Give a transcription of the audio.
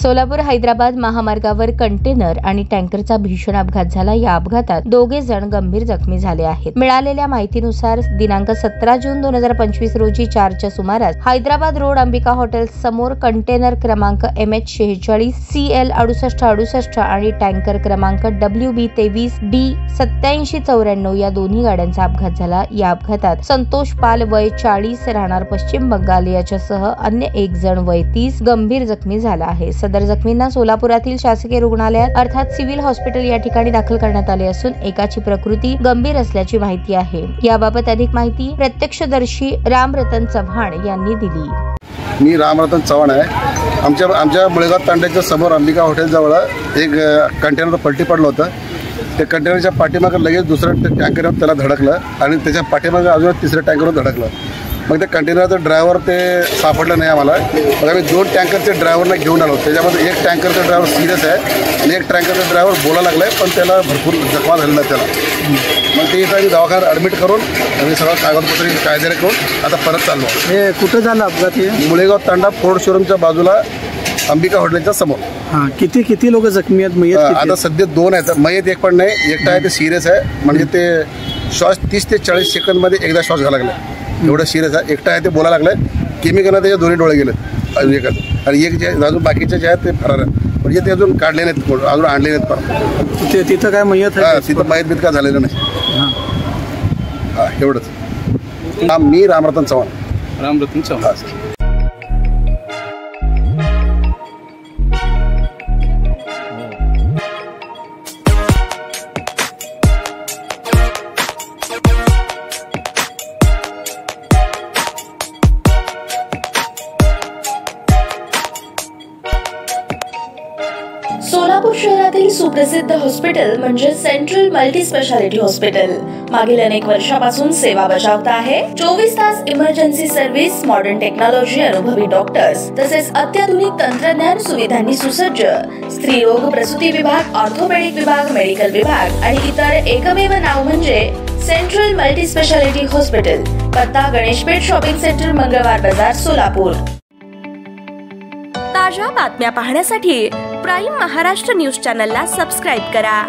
सोलापूर हैदराबाद महामार्गावर कंटेनर आणि टँकरचा भीषण अपघात झाला। या अपघातात दोघे जण गंभीर जखमी झाले आहेत। मिळालेल्या माहितीनुसार दिनांक 17 जून 2025 रोजी 4च्या सुमारास हैदराबाद रोड अंबिका हॉटेल समोर कंटेनर क्रमांक MH46 CL 6868 आणि टँकर क्रमांक WB 23 D 8794 या दोन्ही गाड्यांचा अपघात झाला। या अपघातात संतोष पाल वय 40 राहणार पश्चिम बंगाल याच्यासह अन्य एक जण वय 30 गंभीर जखमी झाला आहे। सदर जखमींना सोलापुरातील शासकीय रुग्णालयात अर्थात सिव्हिल हॉस्पिटल या ठिकाणी दाखल करण्यात आले असून एकाची प्रकृती गंभीर असल्याची माहिती आहे। याबाबत अधिक माहिती प्रत्यक्षदर्शी रामरतन चव्हाण यांनी दिली। मी रामरतन चव्हाण आहे। आमच्या मुळेगाव तांड्याच्या समोर अंबिका हॉटेल जवळ एक कंटेनर पलटी पडलं होतं। त्या कंटेनरच्या पाठीमागे लगेच दुसऱ्या टँकरवर त्याला धडकलं आणि त्याच्या पाठीमागे अजून तिसऱ्या टँकरवर धडकलं। मग त्या कंटेनरचा ड्रायव्हर ते सापडलं नाही आम्हाला। मग आम्ही 2 टँकरचे ड्रायव्हरला घेऊन आलो। त्याच्यामध्ये एक टँकरचा ड्रायव्हर सिरियस आहे आणि एक टँकरचा ड्रायव्हर बोलायला लागलाय, पण त्याला भरपूर जखमा झालेला त्याला। मग ते आम्ही दवाखान्यात ॲडमिट करून आम्ही सगळं कागदपत्र कायद्याने करून आता परत चाललो। हे कुठं झालं अपघात? हे मुळेगाव तांडा फोर्ड शोरूमच्या बाजूला अंबिका हॉटेलच्या समोर। हां, किती लोक जखमी आहेत? मयत आता सध्या 2 आहेत। मयत एक पण नाही, एकटा आहे ते सिरियस आहे। म्हणजे ते श्वास 30 ते 40 सेकंदमध्ये एकदा श्वास घ्यायला लागला, एवढं सिरियस आहे। एकटा आहे ते बोलायला लागलाय, केमिकलनं त्याचे दोन्ही डोळे गेले अजून एकाच, आणि एक जे अजून बाकीचे जे आहेत ते फरार आहे। म्हणजे ते अजून काढले नाहीत, अजून आणले नाहीत पण तिथं काय मयत आहे? तिथं मयत काय झालेलं नाही। हां, एवढंच। मी रामरतन चव्हाण। सोलापूर शहरातील सुप्रसिद्ध हॉस्पिटल म्हणजे सेंट्रल मल्टी स्पेशालिटी हॉस्पिटल मागील अनेक वर्षापासून सेवा बजावत आहे। 24 तास इमर्जन्सी सर्व्हिस, मॉडर्न टेक्नॉलॉजी, अनुभवी डॉक्टर्स तसेच अत्याधुनिक तंत्रज्ञान सुविधांनी सुसज्ज स्त्रीरोग प्रसूती विभाग, ऑर्थोपेडिक विभाग, मेडिकल विभाग आणि इतर एकमेव नाव म्हणजे सेंट्रल मल्टी स्पेशालिटी हॉस्पिटल। पत्ता गणेशपेठ शॉपिंग सेंटर, मंगळवार बाजार, सोलापूर। ताज्या बातम्या पाहण्यासाठी प्राईम महाराष्ट्र न्यूज चॅनलला सबस्क्राईब करा।